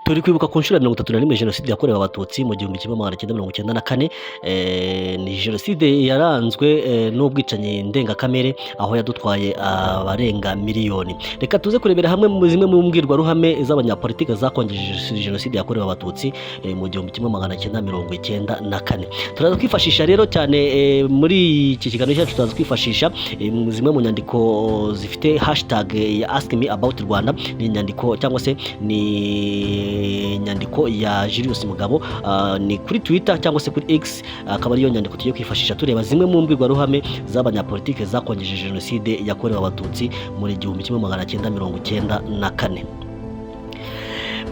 Turi kwibuka ku nshuro ya 31 Jenoside yakorewe Abatutsi mu 1994. Ni Jenoside yaranzwe n'ubwicanyi ndengakamere aho yadutwaye abarenga miliyoni. Reka tuze kurebera hamwe mu zimwe mu mbwirwaruhame z'abanyapolitike zakongeje Jenoside yakorewe Abatutsi mu 1994. Turaza kwifashisha rero cyane muri iki kiganiro cyacu, turaza kwifashisha zimwe mu nyandiko zifite hashtag ya Ask Me About Rwanda. Ni inyandiko cyangwa se ni inyandiko ya Julius Mugabo, ni kuri Twitter cyangwa se kuri X, akaba ariyo nyandiko tugiye kwifashisha tureba zimwe mu mbwirwaruhame z'abanyapolitike zakongeje Jenoside yakorewe Abatutsi muri 1994.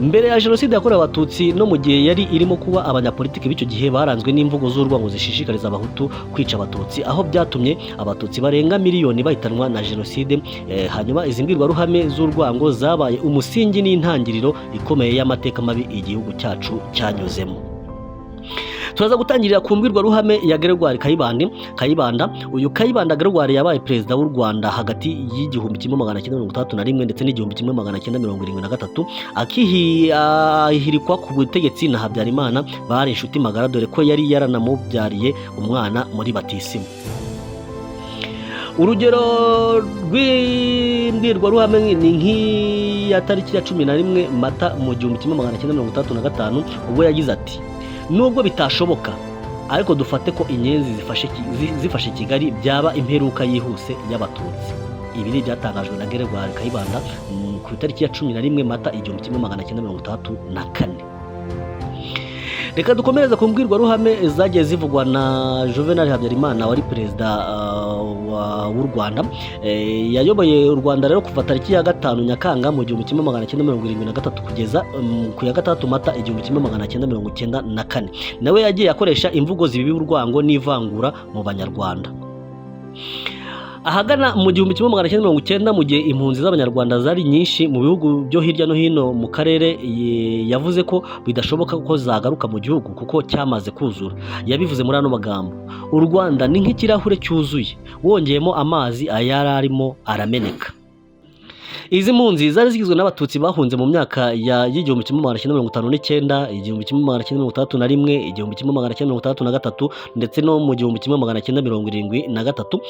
Mbere ya Jenoside yakorewe Abatutsi no mu gihe yari irimo kuba, abanyapolitiki b'icyo gihe baranzwe n'imvugo z'urwango zishishikariza Abahutu kwica Abatutsi, aho byatumye Abatutsi barenga miliyoni bahitanwa na Jenoside. Hanyuma izi mbwirwaruhame z'urwango zabaye umusingi n'intangiriro ikomeye y'amateka mabi igihugu cyacu cyanyuzemo. Turaza gutangirira ku mbwirwaruhame ya Gregoire Kayibanda. Uyu Kayibanda Gregoire yabaye perezida w'u Rwanda hagati y'igihumbi 1961 ndetse n'igihumbi 1973, akihirikwa ku butegetsi na Habyarimana bari inshuti magara, dore ko yari yaranamubyariye umwana muri batisimu. Urugero rw'imbwirwaruhame ni nk'iya tariki ya 11 Mata mu 1965, ubwo yagize ati: nubwo bitashoboka ariko dufate ko inyenzi zifashe Kigali byaba imperuka yihuse y'Abatutsi. Ibi ni byatangajwe na Gregoire Kayibanda ku itariki ya 11 Mata 1964. Reka dukomereza ku mbwirwaruhame zagiye zivugwa na Juvenal Habyarimana wari perezida w'u Rwanda. Yayoboye u Rwanda rero kuva tariki ya 5 Nyakanga mu 1973 kugeza ku ya 3 Mata 1994. Nawe yagiye akoresha imvugo zibibi urwango n'ivangura mu Banyarwanda. Ahagana mu 1990 mu gihe impunzi z'Abanyarwanda zari nyinshi mu bihugu byo hirya no hino mu karere, yavuze ko bidashoboka ko zagaruka mu gihugu kuko cyamaze kuzura. Yabivuze muri ano magambo: u Rwanda ni nk'ikirahure cyuzuye, wongeyemo amazi ayararimo arameneka. Izi mpunzi zari zigizwe n'Abatutsi bahunze mu myaka ya 1959, 1961, 1963 ndetse no mu 1973,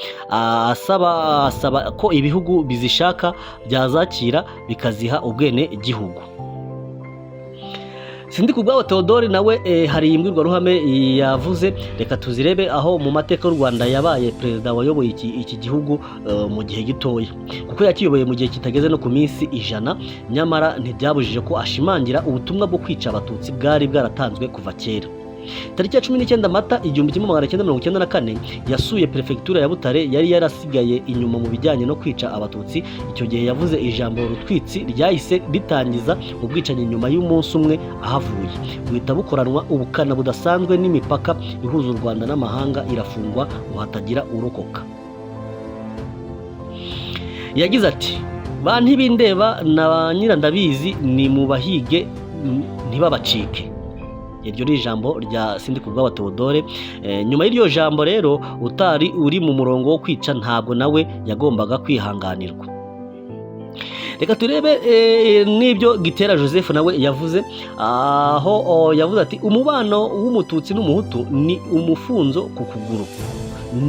asaba ko ibihugu bizishaka byazakira bikaziha ubwene gihugu. Sindikubwabo Theodore nawe hari imbwirwaruhame yavuze. Reka tuzirebe aho mu mateka y'u Rwanda yabaye perezida wayoboye iki gihugu mu gihe gitoya, kuko yakiyoboye mu gihe kitageze no ku minsi 100, nyamara ntibyabujije ko ashimangira ubutumwa bwo kwica Abatutsi bwari bwaratanzwe kuva kera. Tariki ya 19 Mata 1994 yasuye prefecture ya Butare yari yarasigaye inyuma mu bijyanye no kwica Abatutsi. Icyo gihe yavuze ijambo rutwitsi ryahise ritangiza ubwicanyi nyuma y'umunsi umwe ahavuye, buhita bukoranwa ubukana budasanzwe n'imipaka ihuza u Rwanda n'amahanga irafungwa ngo hatagira urokoka. Yagize ati: ba ntibindeba na nyirandabizi ni mu bahige ntibabacike. Iryo ni ijambo rya Sindikubwabo Theodore. Nyuma y'iryo jambo rero, utari uri mu murongo wo kwica ntabwo nawe yagombaga kwihanganirwa. Reka turebe n'ibyo Gitera Joseph nawe yavuze, aho yavuze ati: umubano w'Umututsi n'Umuhutu ni umufunzo ku kuguru,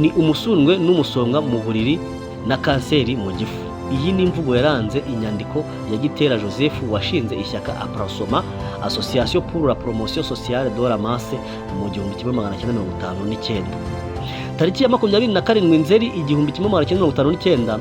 ni umusundwe n'umusonga mu buriri na kanseri mu gifu. Iyi ni imvugo yaranze inyandiko ya Gitera Joseph washinze ishyaka Aprasoma, Association pour la promotion sociale de la masse, mu 1959. Tariki ya 27 Nzeri 1959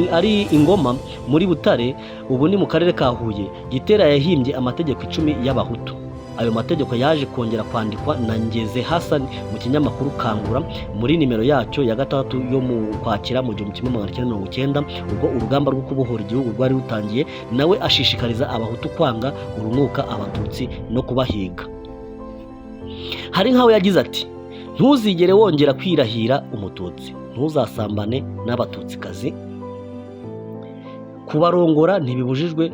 ari Ingoma muri Butare, ubu ni mu karere ka Huye, Gitera yahimbye amategeko 10 y'Abahutu. Ayo mategeko yaje kongera kwandikwa na Ngeze Hassan mu kinyamakuru Kangura muri nimero yacyo ya 3 yo mu Kwakira mu 1990, ubwo urugamba rwo kubohora igihugu rwari rutangiye. Nawe ashishikariza Abahutu kwanga urunuka Abatutsi no kubahiga. Hari nkawe yagize ati: ntuzigere wongera kwirahira Umututsi, ntuzasambane n'Abatutsikazi, kubarongora ntibibujijwe,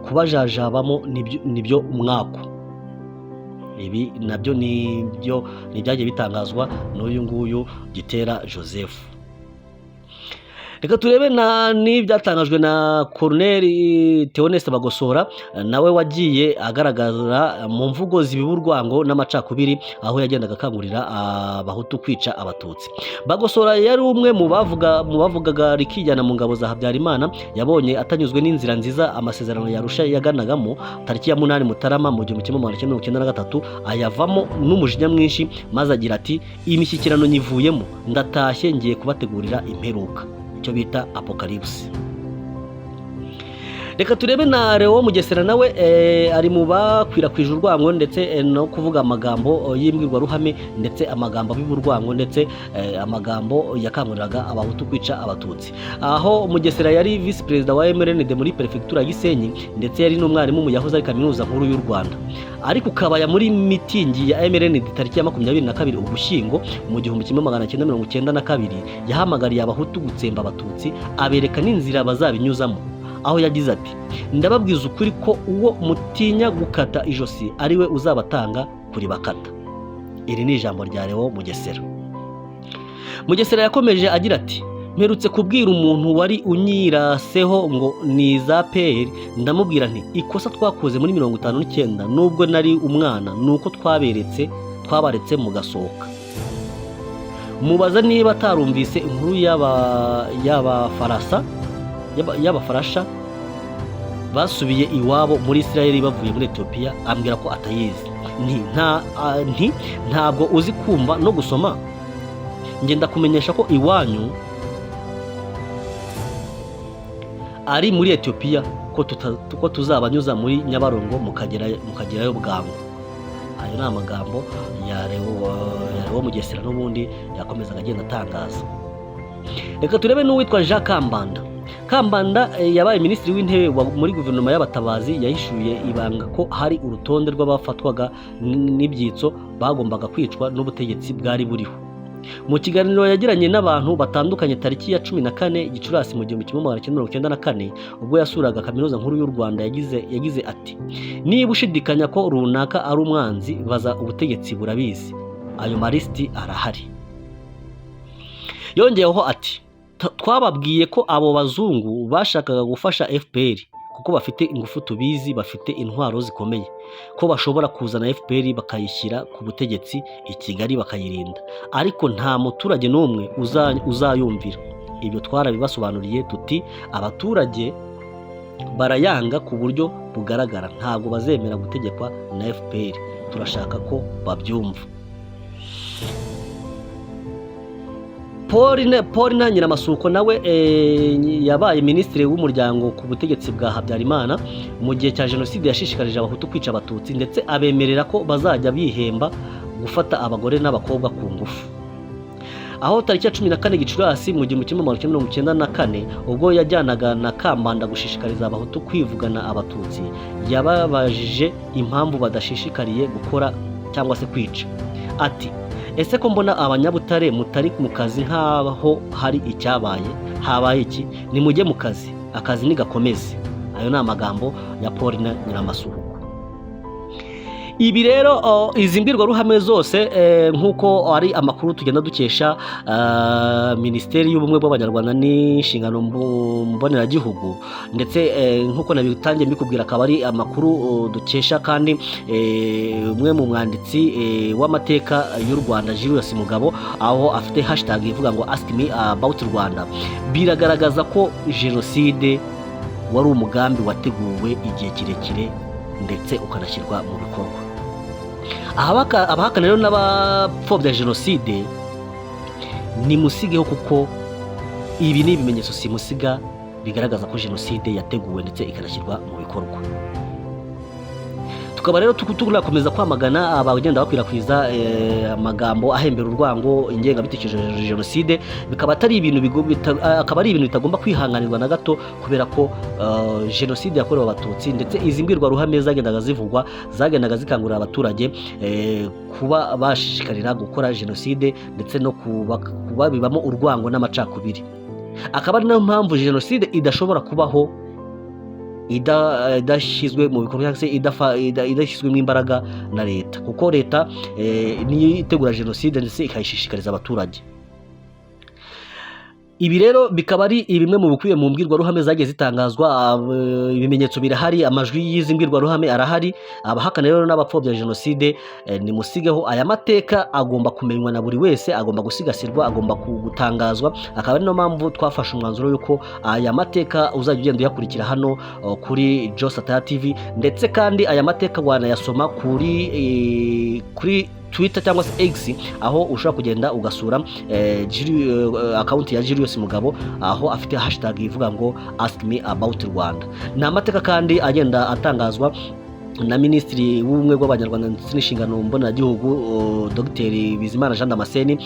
kubajajabamo nibyo mwako. Ibi nabyo nibyagiye bitangazwa n'uyu nguyu Gitera Joseph. Reka turebe n'ibyatangajwe na Colonel Theoneste Bagosora nawe wagiye agaragaza mu mvugo zibiba urwango n'amacakubiri aho yagendaga akangurira abahutu kwica abatutsi. Bagosora yari umwe mu bavugaga rikijyana mu ngabo za Habyarimana, yabonye atanyuzwe n'inzira nziza amasezerano yarusha yaganagamo tariki ya 8 Mutarama mu 1993 ayavamo n'umujinya mwinshi, maze agira ati imishyikirano nyivuyemo, ndatashye ngiye kubategurira imperuka, icyo bita apocalypse. Reka turebe na Leo Mugesera nawe ari mu bakwirakwije urwango ndetse no kuvuga amagambo y'imbwirwaruhame ndetse amagambo y'urwango ndetse amagambo yakanguriraga abahutu kwica abatutsi. Aho Mugesera yari vice president wa MRND muri prefecture ya Gisenyi ndetse yari n'umwarimu mu yahoze ari kaminuza nkuru y'u Rwanda. Ariko kabaya muri mitingi ya MRND tariki ya 22 Ugushyingo mu 1992 yahamagariye abahutu gutsemba abatutsi, abereka n'inzira bazabinyuzamo. Aho yagize ati ndababwiza ukuri ko uwo mutinya gukata ijosi ariwe uzabatanga kuri bakata. Iri ni ijambo rya Leo Mugesera. Mugesera yakomeje agira ati mperutse kubwira umuntu wari unyiraseho ngo ni za PR, ndamubwira nti ikosa twakoze muri 59 nubwo nari umwana nuko twabaretse mugasohoka. Mubaza niba atarumvise inkuru y'abafarasha basubiye iwabo muri Israel bavuye muri Ethiopia, ambwira ko atayizi. Ntabwo uzi kumva no gusoma? Ngenda kumenyesha ko iwanyu ari muri Ethiopia, ko tuzabanyuza muri Nyabarongo mukagerayo bwangu. Ayo ni amagambo ya Leo Mugesera n'ubundi yakomezaga agenda atangaza. Reka turebe n'uwitwa Jean Kambanda yabaye minisitiri w'intebe muri guverinoma y'abatabazi, yahishuye ibanga ko hari urutonde rw'abafatwaga n'ibyitso bagombaga kwicwa n'ubutegetsi bwari buriho. Mu kiganiro yagiranye n'abantu batandukanye tariki ya 14 Gicurasi mu 1994 ubwo yasuraga kaminuza nkuru y'u Rwanda, yagize ati niba ushidikanya ko runaka ari umwanzi, baza ubutegetsi burabizi, ayo malisiti arahari. Yongeyeho ati twababwiye ko abo bazungu bashakaga gufasha FPR kuko bafite ingufu tubizi, bafite intwaro zikomeye, ko bashobora kuzana FPR bakayishyira ku butegetsi i Kigali bakayirinda, ariko nta muturage n'umwe uzayumvira. Ibyo twarabibasobanuriye tuti abaturage barayanga ku buryo bugaragara, ntabwo bazemera gutegekwa na FPR, turashaka ko babyumva. Paul Nyiramasuko nawe yabaye minisitiri w'umuryango ku butegetsi bwa Habyarimana mu gihe cya jenoside, yashishikarije abahutu kwica abatutsi ndetse abemerera ko bazajya bihemba gufata abagore n'abakobwa ku ngufu. Aho tariki ya 14 Gicurasi mu 1994 ubwo yajyanaga na Kambanda gushishikariza abahutu kwivugana abatutsi, yababajije impamvu badashishikariye gukora cyangwa se kwica. Ati ese ko mbona abanyabutare mutari mu kazi nk'aho hari icyabaye, habaye iki? Nimujye mu kazi, akazi nigakomeze. Ayo ni amagambo ya Paul Nyiramasuko. Ibi rero izi mbwirwaruhame zose nk'uko ari amakuru tugenda dukesha Minisiteri y'Ubumwe bw'Abanyarwanda n'Inshingano Mboneragihugu, ndetse nk'uko nabitangiye mbikubwira akaba ari amakuru dukesha kandi umwe mu mwanditsi w'amateka y'u Rwanda Julius Mugabo, aho afite hashtag ivuga ngo ask me about Rwanda. Biragaragaza ko jenoside wari umugambi wateguwe igihe kirekire ndetse ukanashyirwa mu bikorwa. Abahakana rero n'abapfobya jenoside nimusigeho, kuko ibi ni ibimenyetso simusiga bigaragaza ko jenoside yateguwe ndetse ikanashyirwa mu bikorwa. Tukaba rero turakomeza kwamagana abagenda bakwirakwiza amagambo ahembera urwango, ingengabitekerezo ya jenoside, bikaba atari ibintu bitagomba kwihanganirwa na gato, kubera ko jenoside yakorewe abatutsi ndetse izi mbwirwaruhame zagendaga zivugwa zagendaga zikangurira abaturage kuba bashishikarira gukora jenoside ndetse no kuba bibamo urwango n'amacakubiri. Akaba ari nayo mpamvu jenoside idashobora kubaho idashyizwe mu bikorwa cyangwa se idashyizwemo imbaraga na leta, kuko leta niyo itegura jenoside ndetse ikayishishikariza abaturage. Ibi rero bikaba ari bimwe mu bikubiye mu mbwirwaruhame zagiye zitangazwa, ibimenyetso birahari, amajwi y'izi mbwirwaruhame arahari. Abahakana rero n'abapfobya jenoside, nimusigeho. Aya mateka agomba kumenywa na buri wese, agomba gusigasirwa, agomba gutangazwa. Akaba ari no mpamvu twafashe umwanzuro yuko aya mateka uzajya ugenda uyakurikira hano kuri Josataya TV, ndetse kandi aya mateka wanayasoma kuri Twitter cyangwa se X, aho ushobora kugenda ugasura account ya Julius Mugabo, aho afite hashtag ivuga ngo ask me about Rwanda. Ni amateka kandi agenda atangazwa na Minisitiri w'Ubumwe bw'Abanyarwanda ndetse n'inshingano mboneragihugu Dr Bizimana Jean Damascene.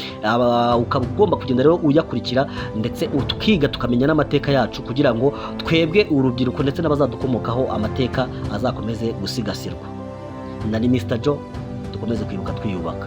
Ukaba ugomba kugenda rero uyakurikira, ndetse tukiga tukamenya n'amateka yacu, kugira ngo twebwe urubyiruko ndetse n'abazadukomokaho amateka azakomeze gusigasirwa. Nari Mr. Joe, dukomeze kwibuka twiyubaka.